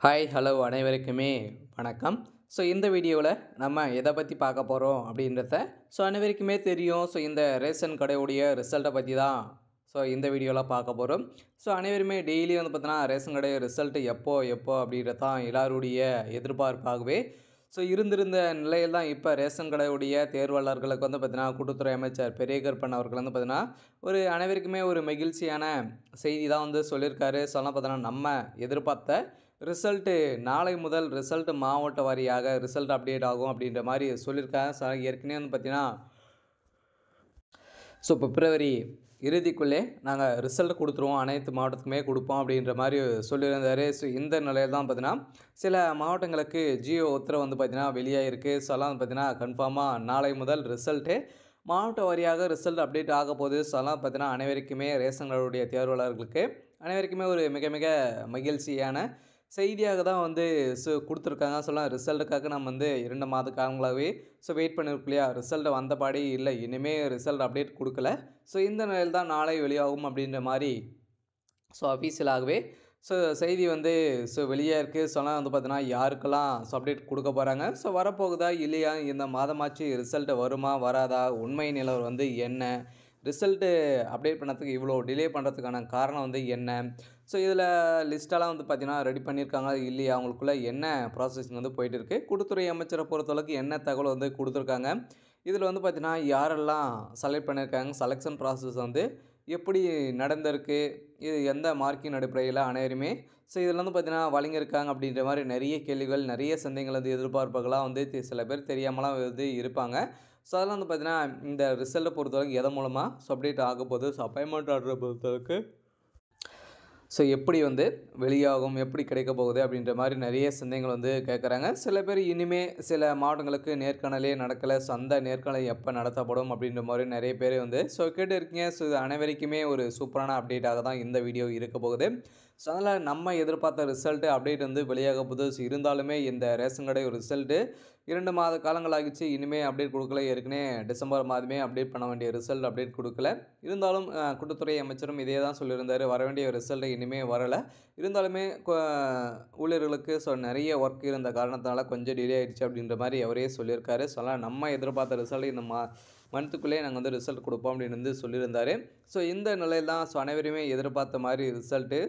Hi hello அனைவருக்குமே வணக்கம். இந்த வீடியோவில் நம்ம எதை பற்றி பார்க்க போகிறோம் அப்படின்றத அனைவருக்குமே தெரியும். இந்த ரேஷன் கடையுடைய ரிசல்ட்டை பற்றி தான் இந்த வீடியோவில் பார்க்க போகிறோம். அனைவருமே டெய்லி வந்து பார்த்தீங்கன்னா ரேஷன் கடை ரிசல்ட்டு எப்போ எப்போ அப்படின்றது தான் எல்லாருடைய எதிர்பார்ப்பாகவே இருந்திருந்த நிலையில் தான் இப்போ ரேஷன் கடையுடைய தேர்வாளர்களுக்கு வந்து பார்த்தீங்கன்னா கூட்டுத்துறை அமைச்சர் பெரிய கருப்பன் அவர்கள் வந்து பார்த்தீங்கன்னா ஒரு அனைவருக்குமே ஒரு மகிழ்ச்சியான செய்தி தான் வந்து சொல்லியிருக்காரு. பார்த்தீங்கன்னா நம்ம எதிர்பார்த்த ரிசல்ட்டு நாளை முதல் ரிசல்ட்டு மாவட்ட வாரியாக ரிசல்ட் அப்டேட் ஆகும் அப்படின்ற மாதிரி சொல்லியிருக்காங்க. ஏற்கனவே வந்து பார்த்திங்கன்னா பிப்ரவரி இறுதிக்குள்ளே நாங்கள் ரிசல்ட் கொடுத்துருவோம், அனைத்து மாவட்டத்துக்குமே கொடுப்போம் அப்படின்ற மாதிரி சொல்லியிருந்தார். இந்த நிலையில் தான் பார்த்திங்கன்னா சில மாவட்டங்களுக்கு ஜியோ உத்தரவு வந்து பார்த்திங்கன்னா வெளியாகிருக்கு. அதெல்லாம் வந்து பார்த்திங்கன்னா கன்ஃபார்மாக நாளை முதல் ரிசல்ட்டு மாவட்ட வாரியாக ரிசல்ட் அப்டேட் ஆக போகுது. அதெல்லாம் பார்த்திங்கன்னா அனைவருக்குமே ரேஷன் கார்டுடைய தேர்வாளர்களுக்கு அனைவருக்குமே ஒரு மிக மிக மகிழ்ச்சியான செய்தியாக தான் வந்து கொடுத்துருக்காங்க. ரிசல்ட்டுக்காக நம்ம வந்து 2 மாத காலங்களாகவே வெயிட் பண்ணியிருக்கோம் இல்லையா. ரிசல்ட் வந்தபாடி இல்லை, இனிமேல் ரிசல்ட் அப்டேட் கொடுக்கல. இந்த நிலையில் தான் நாளை வெளியாகும் அப்படின்ற மாதிரி அஃபீஷியலாகவே செய்தி வந்து வெளியே இருக்குது. வந்து பார்த்தீங்கன்னா யாருக்கெல்லாம் அப்டேட் கொடுக்க போகிறாங்க, வரப்போகுதா இல்லையா, இந்த மாதமாச்சு ரிசல்ட்டு வருமா வராதா, உண்மை நிலவரம் வந்து என்ன, ரிசல்ட்டு அப்டேட் பண்ணதுக்கு இவ்வளோ டிலே பண்ணுறதுக்கான காரணம் வந்து என்ன, இதில் லிஸ்ட்டெல்லாம் வந்து பார்த்திங்கன்னா ரெடி பண்ணியிருக்காங்க இல்லையா, அவங்களுக்குள்ள என்ன ப்ராசஸிங் வந்து போயிட்டு இருக்குது, கூட்டுத்துறை அமைச்சரை பொறுத்தளவுக்கு என்ன தகவல் வந்து கொடுத்துருக்காங்க, இதில் வந்து பார்த்திங்கன்னா யாரெல்லாம் செலக்ட் பண்ணியிருக்காங்க, செலெக்ஷன் ப்ராசஸ் வந்து எப்படி நடந்திருக்கு, இது எந்த மார்க்கின் அடிப்படையில் அனைவருமே இதில் வந்து பார்த்திங்கன்னா வழங்கியிருக்காங்க அப்படின்ற மாதிரி நிறைய கேள்விகள், நிறைய சந்தேகங்கள் வந்து எதிர்பார்ப்புகளாக வந்து சில பேர் தெரியாமலாம் வந்து இருப்பாங்க. அதெல்லாம் வந்து பார்த்திங்கன்னா இந்த ரிசல்ட்டை பொறுத்தவரைக்கும் எதன் மூலமாக அப்டேட் ஆக போகுது, அப்பாயின்மெண்ட் ஆர்டரை பொறுத்தவரைக்கு எப்படி வந்து வெளியாகும், எப்படி கிடைக்க போகுது அப்படின்ற மாதிரி நிறைய சந்தேகங்கள் வந்து கேட்குறாங்க. சில பேர் இனிமேல் சில மாவட்டங்களுக்கு நேர்காணலே நடக்கலை, அந்த நேர்காணல் எப்போ நடத்தப்படும் அப்படின்ற மாதிரி நிறைய பேர் வந்து கேட்டு இருக்கீங்க. இது அனைவருக்குமே ஒரு சூப்பரான அப்டேட்டாக தான் இந்த வீடியோ இருக்க போகுது. அதனால் நம்ம எதிர்பார்த்த ரிசல்ட்டு அப்டேட் வந்து வெளியாக போகுது. இருந்தாலுமே இந்த ரேஷன் கடை ரிசல்ட்டு 2 மாத காலங்கள் ஆகிடுச்சு, இனிமேல் அப்டேட் கொடுக்கல. ஏற்கனவே டிசம்பர் மாதமே அப்டேட் பண்ண வேண்டிய ரிசல்ட் அப்டேட் கொடுக்கல. இருந்தாலும் கூட்டுத்துறை அமைச்சரும் இதே தான் சொல்லியிருந்தார், வர வேண்டிய ரிசல்ட்டு இனிமேல் வரலை. இருந்தாலுமே ஊழியர்களுக்கு நிறைய ஒர்க் இருந்த காரணத்தினால கொஞ்சம் டிலே ஆகிடுச்சு அப்படின்ற மாதிரி அவரே சொல்லியிருக்காரு. நம்ம எதிர்பார்த்த ரிசல்ட் இந்த மந்த்துக்குள்ளே நாங்கள் வந்து ரிசல்ட் கொடுப்போம் அப்படின்னு வந்து சொல்லியிருந்தார். இந்த நிலையில் தான் அனைவருமே எதிர்பார்த்த மாதிரி ரிசல்ட்டு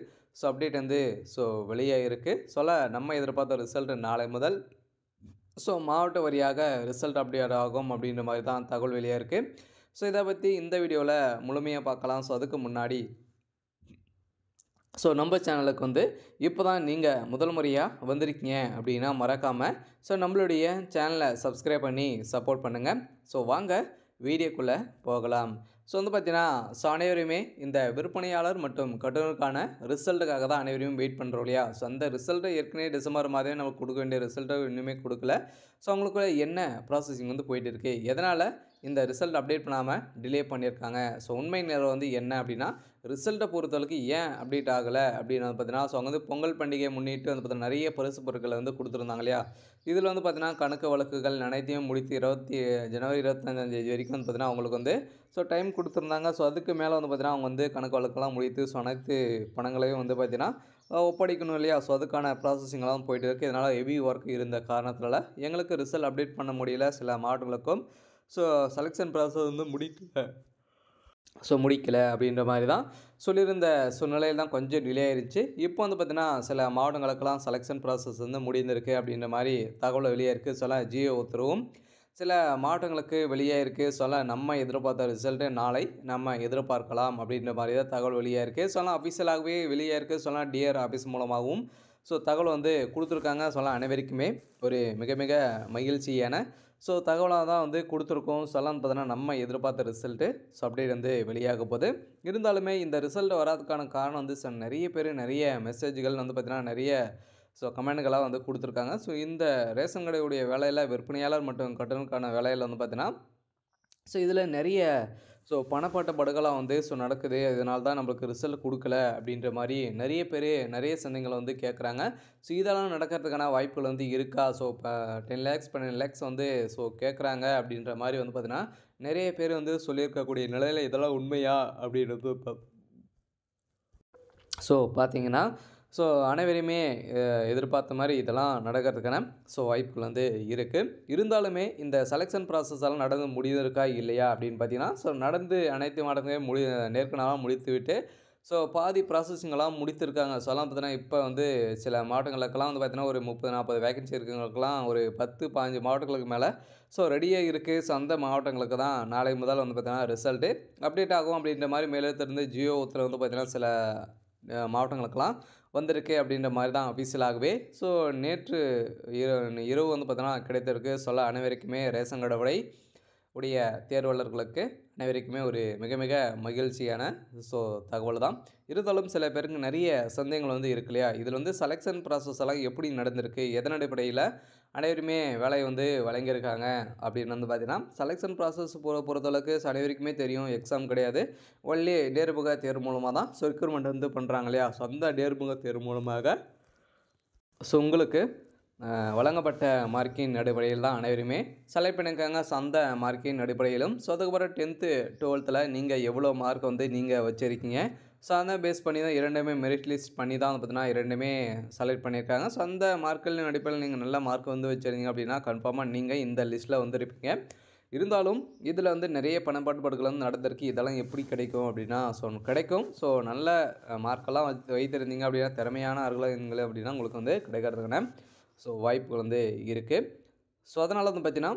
அப்டேட் வந்து வெளியாகிருக்கு. நம்ம எதிர்பார்த்த ரிசல்ட்டு நாளை முதல் மாவட்ட வாரியாக ரிசல்ட் அப்டேட் ஆகும் அப்படின்ற மாதிரி தான் தகவல் வெளியாக இருக்குது. இதை பற்றி இந்த வீடியோவில் முழுமையாக பார்க்கலாம். அதுக்கு முன்னாடி நம்ம சேனலுக்கு வந்து இப்போ தான் நீங்கள் முதல் முறையாக வந்திருக்கீங்க அப்படின்னா மறக்காமல் நம்மளுடைய சேனலை சப்ஸ்கிரைப் பண்ணி சப்போர்ட் பண்ணுங்கள். வாங்க வீடியோக்குள்ளே போகலாம். வந்து பார்த்தீங்கன்னா அனைவருமே இந்த விற்பனையாளர் மற்றும் கட்டுநருக்கான ரிசல்ட்டுக்காக தான் அனைவரையும் வெயிட் பண்ணுறோம் இல்லையா. அந்த ரிசல்ட்டை ஏற்கனவே டிசம்பர் மாதமே நமக்கு கொடுக்க வேண்டிய ரிசல்ட்டை இன்னுமே கொடுக்கல. அவங்களுக்குள்ள என்ன ப்ராசஸிங் வந்து போயிட்டு இருக்குது, எதனால் இந்த ரிசல்ட் அப்டேட் பண்ணாமல் டிலே பண்ணியிருக்காங்க, உண்மை நிலை வந்து என்ன அப்படின்னா, ரிசல்ட்டை பொறுத்தளவுக்கு ஏன் அப்டேட் ஆகலை அப்படின்னு வந்து பார்த்தீங்கன்னா அவங்க வந்து பொங்கல் பண்டிகையை முன்னிட்டு வந்து பார்த்தீங்கன்னா நிறைய பரிசு பொருட்களை வந்து கொடுத்துருந்தாங்க இல்லையா. இதில் வந்து பார்த்தீங்கன்னா கணக்கு வழக்குகள் அனைத்தையும் முடித்து ஜனவரி 25 வரைக்கும் வந்து பார்த்தீங்கன்னா அவங்களுக்கு வந்து டைம் கொடுத்துருந்தாங்க. அதுக்கு மேலே வந்து பார்த்தீங்கன்னா அவங்க வந்து கணக்கு வழக்கெல்லாம் முடித்து அனைத்து பணங்களையும் வந்து பார்த்தீங்கன்னா ஒப்படைக்கணும் இல்லையா. அதுக்கான ப்ராசஸிங்கெல்லாம் போயிட்டு இருக்குது. இதனால் ஹெவி ஒர்க் இருந்த காரணத்தினால எங்களுக்கு ரிசல்ட் அப்டேட் பண்ண முடியல. சில மாவட்டங்களுக்கும் செலெக்ஷன் ப்ராசஸ் வந்து முடிக்கலை அப்படின்ற மாதிரி தான் சொல்லியிருந்த சூழ்நிலையில் தான் கொஞ்சம் டிலே ஆயிடுச்சு. இப்போ வந்து பார்த்திங்கன்னா சில மாவட்டங்களுக்கெல்லாம் செலெக்ஷன் ப்ராசஸ் வந்து முடிந்திருக்கு அப்படின்ற மாதிரி தகவல் வெளியே இருக்குது. ஜியோ உத்தரவும் சில மாவட்டங்களுக்கு வெளியே இருக்குது. நம்ம எதிர்பார்த்த ரிசல்ட்டு நாளை நம்ம எதிர்பார்க்கலாம் அப்படின்ற மாதிரி தான் தகவல் வெளியே இருக்குது. அஃபீஷியலாகவே வெளியே இருக்குது. டிஆர் ஆஃபீஸ் மூலமாகவும் தகவல் வந்து கொடுத்துருக்காங்க. அனைவருக்குமே ஒரு மிக மிக மகிழ்ச்சியான தகவலாக தான் வந்து கொடுத்துருக்கோம். பார்த்தீங்கன்னா நம்ம எதிர்பார்த்த ரிசல்ட்டு அப்டேட் வந்து வெளியாக போகுது. இருந்தாலுமே இந்த ரிசல்ட் வராதுக்கான காரணம் வந்து நிறைய பேர் நிறைய மெசேஜ்கள் வந்து பார்த்திங்கன்னா நிறைய கமெண்ட்களாக வந்து கொடுத்துருக்காங்க. இந்த ரேஷன் கடையுடைய வேலையில் விற்பனையாளர் மற்றும் கட்டணக்கான வேலையில் வந்து பார்த்திங்கன்னா இதில் நிறைய பணப்பாட்ட படுகளாக வந்து நடக்குது. இதனால தான் நம்மளுக்கு ரிசல்ட் கொடுக்கல அப்படின்ற மாதிரி நிறைய பேர் நிறைய சந்தேகங்களை வந்து கேட்குறாங்க. இதெல்லாம் நடக்கிறதுக்கான வாய்ப்புகள் வந்து இருக்கா. இப்போ 10 lakhs 12 lakhs வந்து கேட்குறாங்க அப்படின்ற மாதிரி வந்து பார்த்திங்கன்னா நிறைய பேர் வந்து சொல்லியிருக்கக்கூடிய நிலையில் இதெல்லாம் உண்மையா அப்படின்றது பார்த்தீங்கன்னா ஸோ அனைவரையுமே எதிர்பார்த்த மாதிரி இதெல்லாம் நடக்கிறதுக்கான வாய்ப்புகள் வந்து இருக்குது. இருந்தாலுமே இந்த செலெக்ஷன் ப்ராசஸ் எல்லாம் நடந்து முடிந்திருக்கா இல்லையா அப்படின்னு பார்த்தீங்கன்னா, நடந்து அனைத்து மாவட்டங்களையும் நேர்காணலாம் முடித்துவிட்டு பாதி ப்ராசஸிங்கெல்லாம் முடித்திருக்காங்க. சொல்லலாம் பார்த்தீங்கன்னா, இப்போ வந்து சில மாவட்டங்களுக்கெல்லாம் வந்து பார்த்தீங்கன்னா, ஒரு 30, 40 வேக்கன்சி இருக்கிறவங்களுக்கெல்லாம் ஒரு 10, 15 மாவட்டங்களுக்கு மேலே ரெடியா இருக்குது. அந்த மாவட்டங்களுக்கு தான் நாளை முதல் வந்து பார்த்தீங்கன்னா, ரிசல்ட்டு அப்டேட் ஆகும் அப்படின்ற மாரி மேலிடத்திலிருந்து ஜியோ உத்தரவு வந்து பார்த்தீங்கன்னா, சில மாவட்டங்களுக்கெல்லாம் வந்திருக்கு அப்படின்ற மாரி தான் அஃபிஷியலாகவே. நேற்று இரவு வந்து பார்த்தீங்கன்னா கிடைத்திருக்கு. அனைவருக்குமே ரேஷன் கடை உடைய தேர்வாளர்களுக்கு அனைவருக்குமே ஒரு மிக மிக மகிழ்ச்சியான தகவல் தான். இருந்தாலும் சில பேருக்கு நிறைய சந்தேகங்கள் வந்து இருக்கு இல்லையா? இதில் வந்து செலெக்ஷன் ப்ராசஸ் எல்லாம் எப்படி நடந்திருக்கு? எதன் அடிப்படையில் அனைவருமே வேலை வந்து வழங்கியிருக்காங்க அப்படின்னு வந்து பார்த்தீங்கன்னா, செலெக்ஷன் ப்ராசஸ் பொறுத்தளவுக்கு அனைவருக்குமே தெரியும். எக்ஸாம் கிடையாது. ஒன்லி நேர்முக தேர்வு மூலமாக தான் ரெக்ரூட்மெண்ட் வந்து பண்ணுறாங்க இல்லையா? அந்த நேர்முக தேர்வு மூலமாக உங்களுக்கு வழங்கப்பட்ட மார்க்கின் அடிப்படையில் தான் அனைவருமே செலக்ட் பண்ணியிருக்காங்க. அந்த மார்க்கின் அடிப்படையிலும் அதுக்கப்புறம் 10th 12th நீங்கள் எவ்வளோ மார்க் வந்து நீங்கள் வச்சுருக்கீங்க. அதை பேஸ் பண்ணி தான் இரண்டுமே மெரிட் லிஸ்ட் பண்ணி தான் பார்த்தீங்கன்னா இரண்டுமே செலக்ட் பண்ணியிருக்காங்க. அந்த மார்க்குகளின் அடிப்படையில் நீங்கள் நல்ல மார்க் வந்து வச்சுருந்தீங்க அப்படின்னா கன்ஃபார்மாக நீங்கள் இந்த லிஸ்ட்டில் வந்துருப்பீங்க. இருந்தாலும் இதில் வந்து நிறைய பணப்பாட்டுப்பாடுகள் வந்து நடந்திருக்கு. இதெல்லாம் எப்படி கிடைக்கும் அப்படின்னா கிடைக்கும். நல்ல மார்க்கெல்லாம் வைத்திருந்தீங்க அப்படின்னா திறமையான ஆட்கள் அப்படின்னா உங்களுக்கு வந்து கிடைக்கிறதுக்கான வாய்ப்புகள் வந்து இருக்குது. அதனால் வந்து பார்த்தீங்கன்னா,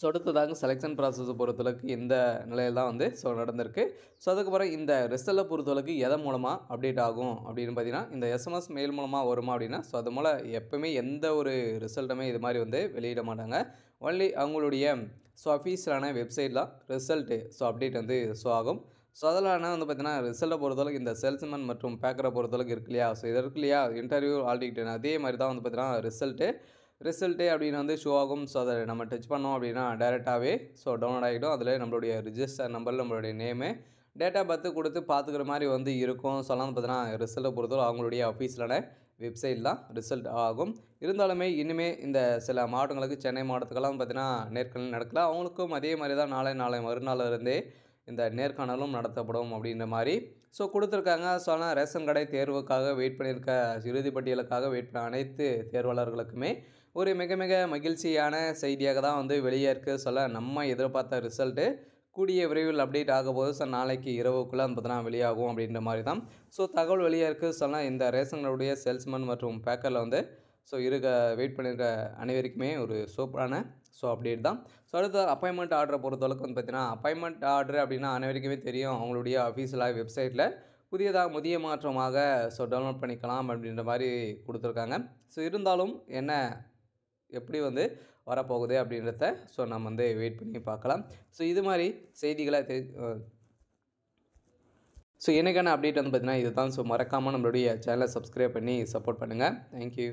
அடுத்ததாக செலெக்ஷன் ப்ராசஸை பொறுத்தளவுக்கு இந்த நிலையில் தான் வந்து நடந்திருக்கு. அதுக்கப்புறம் இந்த ரிசல்ட்டை பொறுத்தளவுக்கு எதன் மூலமாக அப்டேட் ஆகும் அப்படின்னு பார்த்தீங்கன்னா, இந்த எஸ்எம்எஸ் மெயில் மூலமாக வருமா அப்படின்னா, அது மூலம் எப்பவுமே எந்த ஒரு ரிசல்ட்டுமே இது மாதிரி வந்து வெளியிட மாட்டாங்க. ஒன்லி அவங்களுடைய அஃபீஷியலான வெப்சைட்டில் ரிசல்ட்டு அப்டேட் வந்து ஆகும். அதெல்லாம் வந்து பார்த்தீங்கன்னா, ரிசல்ட்டை பொறுத்தளவுக்கு இந்த சேல்ஸ்மேன் மற்றும் பேக்கரை பொறுத்தளவுக்கு இருக்கு இல்லையா? இது இருக்கு இல்லையா? இன்டர்வியூ ஆல் டிக்கெட் அதே மாதிரி தான் வந்து பார்த்தீங்கன்னா ரிசல்ட்டு அப்படின்னு வந்து ஷோ ஆகும். அதை நம்ம டச் பண்ணோம் அப்படின்னா டேரெக்டாகவே டவுன்லோட் ஆகிடும். அதில் நம்மளுடைய ரிஜிஸ்டர் நம்பர், நம்மளுடைய நேமு, டேட் ஆஃப் பர்த்து கொடுத்து பார்த்துக்கிற மாதிரி வந்து இருக்கும். வந்து பார்த்தீங்கன்னா, ரிசல்ட்டை பொறுத்தவரை அவங்களுடைய அஃபீஷியலான வெப்சைட் தான் ரிசல்ட் ஆகும். இருந்தாலுமே இனிமேல் இந்த சில மாவட்டங்களுக்கு சென்னை மாவட்டத்துக்கெல்லாம் பார்த்தீங்கன்னா நேர்காணல் நடக்கல. அவங்களுக்கும் அதே மாதிரி தான் நாளை மறுநாள் இருந்தே இந்த நேர்காணலும் நடத்தப்படும் அப்படின்ற மாதிரி கொடுத்துருக்காங்க. ஆனால் ரேஷன் கடை தேர்வுக்காக வெயிட் பண்ணியிருக்க இறுதி பட்டியலுக்காக வெயிட் பண்ண அனைத்து தேர்வாளர்களுக்குமே ஒரு மிக மிக மகிழ்ச்சியான செய்தியாக தான் வந்து வெளியே இருக்குது. நம்ம எதிர்பார்த்த ரிசல்ட்டு கூடிய விரைவில் அப்டேட் ஆகும்போது நாளைக்கு இரவுக்குள்ளே பார்த்தீங்கன்னா வெளியாகும் அப்படின்ற மாதிரி தான் தகவல் வெளியே இருக்குது. இந்த ரேஷன்களுடைய சேல்ஸ்மேன் மற்றும் பேக்கரில் வந்து வெயிட் பண்ணியிருக்க அனைவருக்குமே ஒரு சூப்பரான அப்டேட் தான். அடுத்த அப்பாயின்மெண்ட் ஆர்டரை பொறுத்தளவுக்கு வந்து பார்த்தீங்கன்னா, அப்பாயின்மெண்ட் ஆர்டர் அப்படின்னா அனைவருக்குமே தெரியும். அவங்களுடைய அஃபீஷியலாக வெப்சைட்டில் புதிய மாற்றமாக டவுன்லோட் பண்ணிக்கலாம் அப்படின்ற மாதிரி கொடுத்துருக்காங்க. இருந்தாலும் என்ன எப்படி வந்து வரப்போகுது அப்படின்றத நம்ம வந்து வெயிட் பண்ணி பார்க்கலாம். இது மாதிரி செய்திகளை எனக்கான அப்டேட் வந்து பார்த்தீங்கன்னா இதுதான். மறக்காமல் நம்மளுடைய சேனலை சப்ஸ்கிரைப் பண்ணி சப்போர்ட் பண்ணுங்கள். தேங்க்யூ.